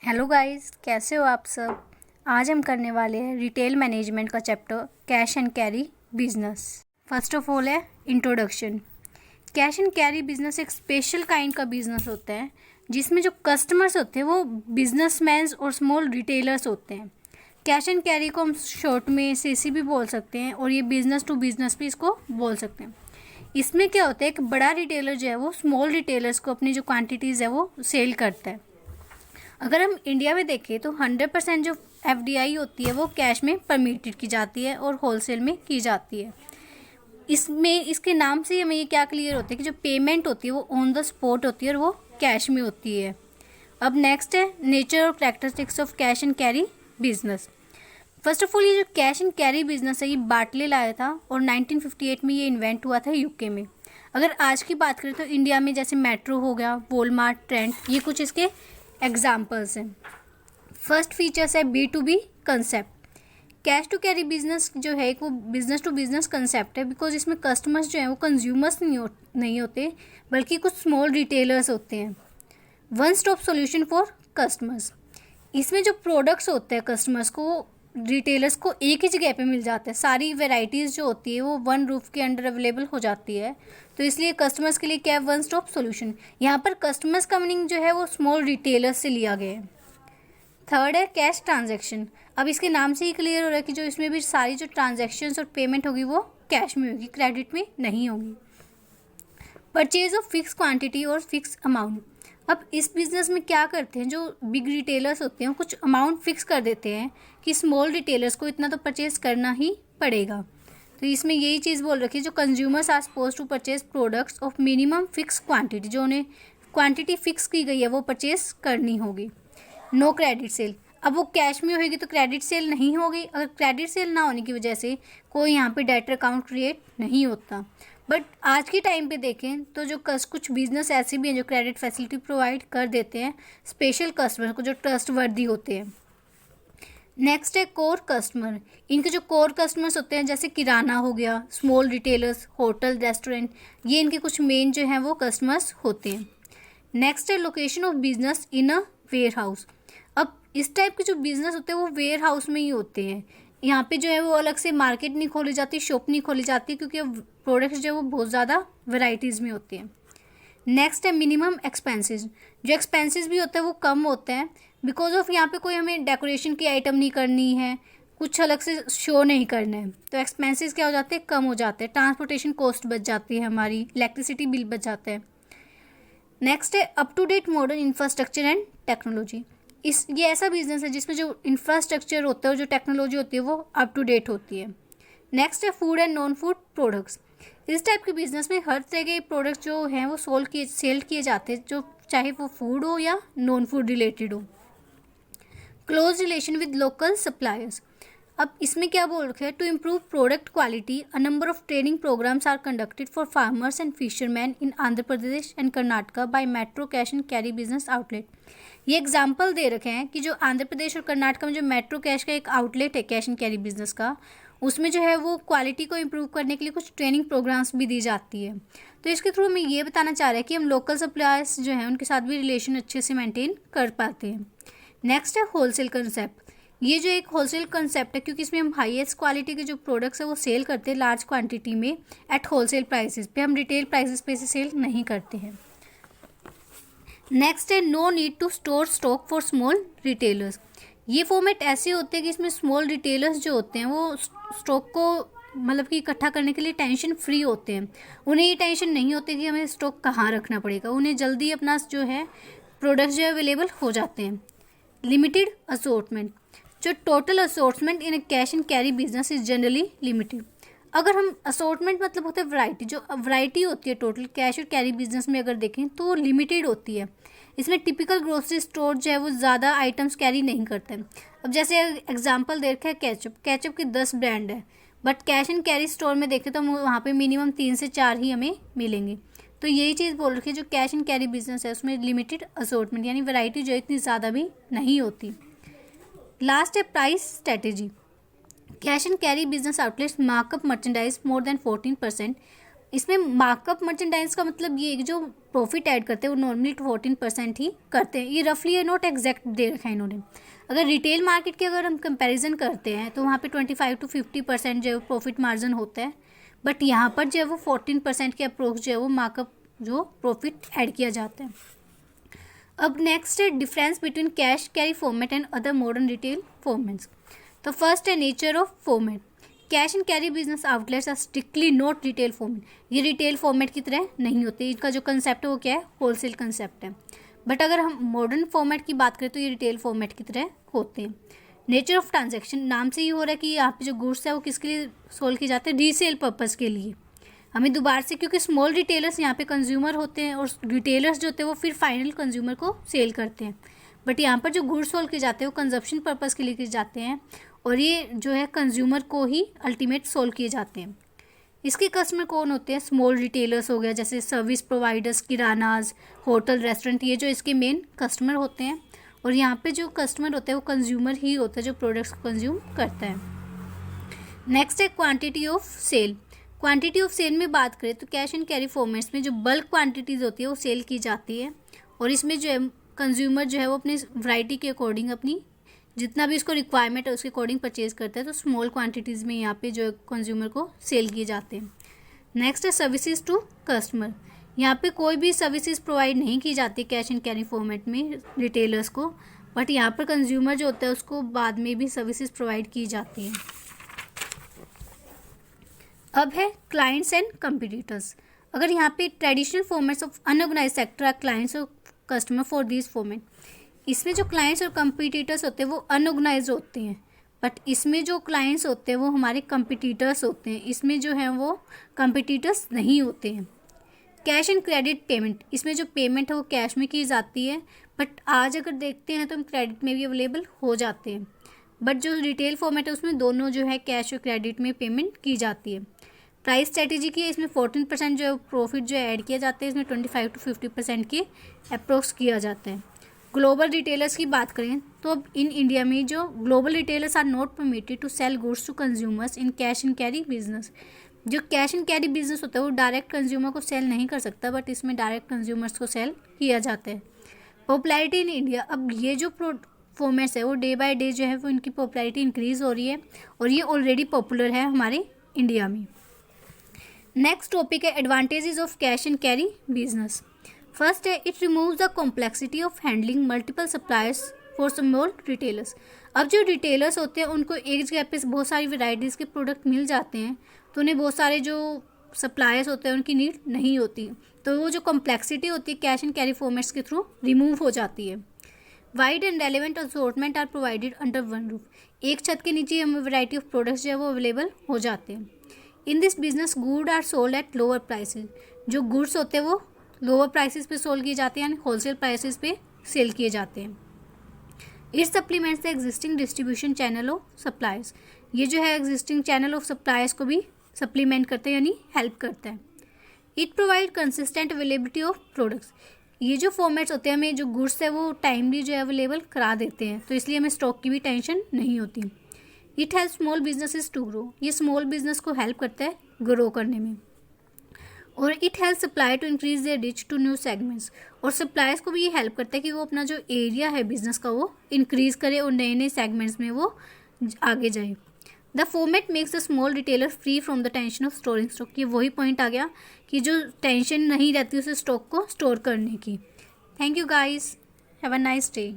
Hello guys, कैसे हो आप सब। आज हम करने वाले हैं रिटेल मैनेजमेंट का chapter cash and carry business. First of all है introduction. Cash and carry business एक स्पेशल काइंड का बिजनेस होता है जिसमें जो कस्टमर्स होते हैं वो बिजनेसमैन्स और स्मॉल रिटेलर्स होते हैं। कैश एंड कैरी को हम शॉर्ट में सीसी भी बोल सकते हैं और ये बिजनेस टू बिजनेस भी इसको बोल सकते हैं। इसमें क्या होता है, एक बड़ा रिटेलर जो है वो स्मॉल रिटेलर्स को अपनी जो क्वांटिटीज़ है वो सेल करता है। अगर हम इंडिया में देखें तो 100% जो एफडीआई होती है वो कैश में परमिटेड की जाती है और होलसेल में की जाती है। इसमें इसके नाम से हमें ये क्या क्लियर होता है कि जो पेमेंट होती है वो ऑन द स्पॉट होती है और वो कैश में होती है। अब नेक्स्ट है नेचर और characteristics of cash and carry business. First of all ये जो कैश एंड कैरी बिजनेस है ये बाटले लाया था और 1958 में ये इन्वेंट हुआ था यूके में। अगर आज की बात करें तो इंडिया में जैसे मेट्रो हो गया, वॉलमार्ट, ट्रेंड, ये कुछ इसके एग्जाम्पल्स हैं। फर्स्ट फीचर्स है B2B concept. Cash to carry business जो है वो बिजनेस टू बिजनेस कंसेप्ट है बिकॉज इसमें कस्टमर्स जो हैं वो कंज्यूमर्स नहीं होते बल्कि कुछ स्मॉल रिटेलर्स होते हैं। One stop solution for customers. इसमें जो प्रोडक्ट्स होते हैं कस्टमर्स को रिटेलर्स को एक ही जगह पे मिल जाता है। सारी वेराइटीज़ जो होती है वो वन रूफ के अंडर अवेलेबल हो जाती है, तो इसलिए कस्टमर्स के लिए क्या है, वन स्टॉप सॉल्यूशन। यहाँ पर कस्टमर्स का मीनिंग जो है वो स्मॉल रिटेलर्स से लिया गया है। थर्ड है कैश ट्रांजैक्शन। अब इसके नाम से ही क्लियर हो रहा है कि जो इसमें भी सारी जो ट्रांजैक्शंस और पेमेंट होगी वो कैश में होगी, क्रेडिट में नहीं होगी। परचेज ऑफ फिक्स क्वांटिटी और फिक्स अमाउंट। अब इस बिज़नेस में क्या करते हैं, जो बिग रिटेलर्स होते हैं कुछ अमाउंट फिक्स कर देते हैं कि स्मॉल रिटेलर्स को इतना तो परचेज करना ही पड़ेगा। तो इसमें यही चीज़ बोल रखी है, जो consumers are suppose to purchase products of minimum fix quantity, जो उन्हें क्वांटिटी फिक्स की गई है वो परचेज करनी होगी। No credit sale. अब वो कैश में होगी तो क्रेडिट सेल नहीं होगी। अगर क्रेडिट सेल ना होने की वजह से कोई यहाँ पे डेटर अकाउंट क्रिएट नहीं होता। बट आज के टाइम पे देखें तो जो कुछ बिजनेस ऐसे भी हैं जो क्रेडिट फैसिलिटी प्रोवाइड कर देते हैं स्पेशल कस्टमर को जो ट्रस्ट वर्दी होते हैं। नेक्स्ट है कोर कस्टमर। इनके जो कोर कस्टमर्स होते हैं जैसे किराना हो गया, स्मॉल रिटेलर्स, होटल, रेस्टोरेंट, ये इनके कुछ मेन जो हैं वो कस्टमर्स होते हैं। नेक्स्ट है location of business in a warehouse. अब इस टाइप के जो बिजनेस होते हैं वो वेयर हाउस में ही होते हैं। यहाँ पे जो है वो अलग से मार्केट नहीं खोली जाती, शॉप नहीं खोली जाती, क्योंकि प्रोडक्ट्स जो है वो बहुत ज़्यादा वेराइटीज़ में होते हैं। नेक्स्ट है मिनिमम एक्सपेंसेस। जो एक्सपेंसेस भी होते हैं वो कम होते हैं बिकॉज ऑफ यहाँ पे कोई हमें डेकोरेशन की आइटम नहीं करनी है, कुछ अलग से शो नहीं करना है, तो एक्सपेंसेस क्या हो जाते हैं, कम हो जाते हैं। ट्रांसपोर्टेशन कॉस्ट बच जाती है, हमारी इलेक्ट्रिसिटी बिल बच जाता है। नेक्स्ट है up to date modern infrastructure and technology. ये ऐसा बिजनेस है जिसमें जो इंफ्रास्ट्रक्चर होता है और जो टेक्नोलॉजी होती है वो अप टू डेट होती है। नेक्स्ट है food and non food products. इस टाइप के बिजनेस में हर तरह के प्रोडक्ट्स जो हैं वो सेल किए जाते हैं, जो चाहे वो फूड हो या नॉन फूड रिलेटेड हो। Close relation with local suppliers. अब इसमें क्या बोल रखे हैं, to improve product quality a number of training programs are conducted for farmers and fisherman in Andhra Pradesh and Karnataka by Metro Cash and carry business outlet. ये example दे रखे हैं कि जो आंध्र प्रदेश और कर्नाटका में जो मेट्रो कैश का एक आउटलेट है कैश एंड कैरी बिजनेस का, उसमें जो है वो क्वालिटी को इम्प्रूव करने के लिए कुछ ट्रेनिंग प्रोग्राम्स भी दी जाती है। तो इसके थ्रू हमें ये बताना चाह रहे हैं कि हम लोकल सप्लायर्स जो हैं उनके साथ भी रिलेशन अच्छे से मेंटेन कर पाते हैं। नेक्स्ट है होलसेल कंसेप्ट। ये जो एक होलसेल कंसेप्ट है क्योंकि इसमें हम हाईएस्ट क्वालिटी के जो प्रोडक्ट्स है वो सेल करते हैं लार्ज क्वांटिटी में एट होलसेल प्राइसेस पे, हम रिटेल प्राइसेस पे से सेल नहीं करते हैं। नेक्स्ट है no need to store stock for small retailers. ये फॉर्मेट ऐसे होते हैं कि इसमें स्मॉल रिटेलर्स जो होते हैं वो स्टॉक को मतलब कि इकट्ठा करने के लिए टेंशन फ्री होते हैं। उन्हें ये टेंशन नहीं होती कि हमें स्टॉक कहाँ रखना पड़ेगा, उन्हें जल्दी अपना जो है प्रोडक्ट्स जो अवेलेबल हो जाते हैं। Limited assortment. जो total assortment in cash and carry business is generally limited. अगर हम असॉर्टमेंट मतलब होता है वैरायटी, जो वैरायटी होती है टोटल कैश और कैरी बिजनेस में अगर देखें तो वो लिमिटेड होती है। इसमें टिपिकल ग्रोसरी स्टोर जो है वो ज़्यादा आइटम्स कैरी नहीं करते हैं। अब जैसे एग्जांपल दे रखा है कैचअप के 10 ब्रांड है, but cash and carry store में देखें तो हम वहाँ पे मिनिमम 3 से 4 ही हमें मिलेंगे। तो यही चीज़ बोल रखी है, जो कैश एंड कैरी बिजनेस है उसमें लिमिटेड असॉर्टमेंट यानी वैरायटी जो इतनी ज़्यादा भी नहीं होती। लास्ट है price strategy. Cash and carry business outlets markup merchandise more than 14%। इसमें मार्कअप मर्चेंडाइज का मतलब ये है कि जो प्रॉफिट ऐड करते हैं वो नॉर्मली 14% ही करते हैं। ये रफली ये नोट एग्जैक्ट दे रखा है इन्होंने। अगर रिटेल मार्केट की अगर हम कंपैरिजन करते हैं तो वहाँ पे 25 to 50% जो है प्रॉफिट मार्जिन होता है, बट यहाँ पर जो है वो 14% के अप्रोच जो है वो मार्कअप जो प्रॉफिट ऐड किया जाता है। अब नेक्स्ट है difference between cash carry format and other modern retail formats. तो फर्स्ट है nature of format. Cash and carry business outlets are strictly not retail format. ये रिटेल फॉर्मेट की तरह नहीं होती। इनका जो कंसेप्ट है वो क्या है, होलसेल कंसेप्ट है। बट अगर हम मॉडर्न फॉर्मेट की बात करें तो ये रिटेल फॉर्मेट की तरह होते हैं। नेचर ऑफ ट्रांजैक्शन, नाम से ही हो रहा है कि यहाँ पे जो गुड्स है वो किसके लिए सोल्व किए जाते हैं, रीसेल पर्पज़ के लिए। हमें दोबारा से, क्योंकि स्मॉल रिटेलर्स यहाँ पे कंज्यूमर होते हैं और रिटेलर्स जो होते हैं वो फिर फाइनल कंज्यूमर को सेल करते हैं, बट यहाँ पर जो गुड्स सोल्व किए जाते हैं वो कंजप्शन पर्पज़ के लिए किए जाते हैं और ये जो है कंज्यूमर को ही अल्टीमेट सोल्व किए जाते हैं। इसके कस्टमर कौन होते हैं, स्मॉल रिटेलर्स हो गया, जैसे सर्विस प्रोवाइडर्स, किरानाज, होटल, रेस्टोरेंट, ये जो इसके मेन कस्टमर होते हैं। और यहाँ पे जो कस्टमर होता है वो कंज्यूमर ही होता है जो प्रोडक्ट्स को कंज्यूम करता है। नेक्स्ट है quantity of sale. Quantity of sale में बात करें तो कैश एंड कैरी फॉर्मेट्स में जो बल्क क्वांटिटीज़ होती है वो सेल की जाती है और इसमें जो है कंज्यूमर जो है वो अपनी वैरायटी के अकॉर्डिंग अपनी जितना भी उसको रिक्वायरमेंट है उसके अकॉर्डिंग परचेज करता है। तो स्मॉल क्वांटिटीज़ में यहाँ पे जो कंज्यूमर को सेल किए जाते हैं। नेक्स्ट है सर्विसेज टू कस्टमर। यहाँ पे कोई भी सर्विसेज प्रोवाइड नहीं की जाती कैश एंड कैरी फॉर्मेट में रिटेलर्स को, बट यहाँ पर कंज्यूमर जो होता है उसको बाद में भी सर्विसेज प्रोवाइड की जाती हैं। अब है क्लाइंट्स एंड कंपटीटर्स। अगर यहाँ पे traditional formats of unorganized sector are clients और कस्टमर फॉर दिस फॉर्मेट। इसमें जो क्लाइंट्स और कंपटीटर्स होते हैं वो अनऑर्गेनाइज्ड होते हैं, बट इसमें जो क्लाइंट्स होते हैं वो हमारे कंपटीटर्स होते हैं। इसमें जो है वो कंपटीटर्स नहीं होते हैं। कैश एंड क्रेडिट पेमेंट, इसमें जो पेमेंट है वो कैश में की जाती है, बट आज अगर देखते हैं तो हम क्रेडिट में भी अवेलेबल हो जाते हैं। बट जो रिटेल फॉर्मेट है उसमें दोनों जो है कैश और क्रेडिट में पेमेंट की जाती है। प्राइस स्ट्रेटेजी की है, इसमें 14% जो है प्रॉफिट जो ऐड किया जाता है, इसमें 25 to 50% के अप्रोक्स किया जाता है। ग्लोबल रिटेलर्स की बात करें तो अब इन इंडिया में जो global retailers are not permitted to sell goods to consumers in cash and carry business. जो कैश एंड कैरी बिजनेस होता है वो डायरेक्ट कंज्यूमर को सेल नहीं कर सकता, बट इसमें डायरेक्ट कंज्यूमर्स को सेल किया जाता है। पॉपुलैरिटी इन इंडिया, अब ये जो फॉर्मेट्स है वो डे बाय डे जो है वो इनकी पॉपुलैरिटी इंक्रीज हो रही है और ये ऑलरेडी पॉपुलर है हमारे इंडिया में। नेक्स्ट टॉपिक है advantages of cash and carry business. First है it removes the complexity of handling multiple suppliers for small retailers. अब जो रिटेलर्स होते हैं उनको एक जगह पे बहुत सारी वैरायटीज़ के प्रोडक्ट मिल जाते हैं, तो उन्हें बहुत सारे जो सप्लायर्स होते हैं उनकी नीड नहीं होती, तो वो जो कॉम्प्लेक्सिटी होती है कैश एंड कैरी फॉर्मेट्स के थ्रू रिमूव हो जाती है। Wide and relevant assortment are provided under one roof. एक छत के नीचे हमें वैरायटी ऑफ प्रोडक्ट्स जो है वो अवेलेबल हो जाते हैं। In this business good are sold at lower prices. जो गुड्स होते हैं वो लोअर प्राइसेस पे सोल्ड किए जाते हैं, यानी होलसेल प्राइसेस पे सेल किए जाते हैं। It supplements the existing distribution channel of suppliers. ये जो है एग्जिस्टिंग चैनल ऑफ सप्लायर्स को भी सप्लीमेंट करते हैं यानी हेल्प करता है। It provide consistent availability of products. ये जो फॉर्मेट्स होते हैं हमें जो गुड्स है वो टाइमली जो है अवेलेबल करा देते हैं, तो इसलिए हमें स्टॉक की भी टेंशन नहीं होती। It help small businesses to grow. ये स्मॉल बिजनेस को हेल्प करता है ग्रो करने में। और it help supply to increase their reach to new segments. और सप्लायर्स को भी ये हेल्प करता है कि वो अपना जो एरिया है बिजनेस का वो इंक्रीज करे और नए नए सेगमेंट्स में वो आगे जाए। The format makes the small retailer free from the tension of storing stock. ये वही पॉइंट आ गया कि जो टेंशन नहीं रहती उसे स्टॉक को स्टोर करने की। Thank you guys, have a nice day.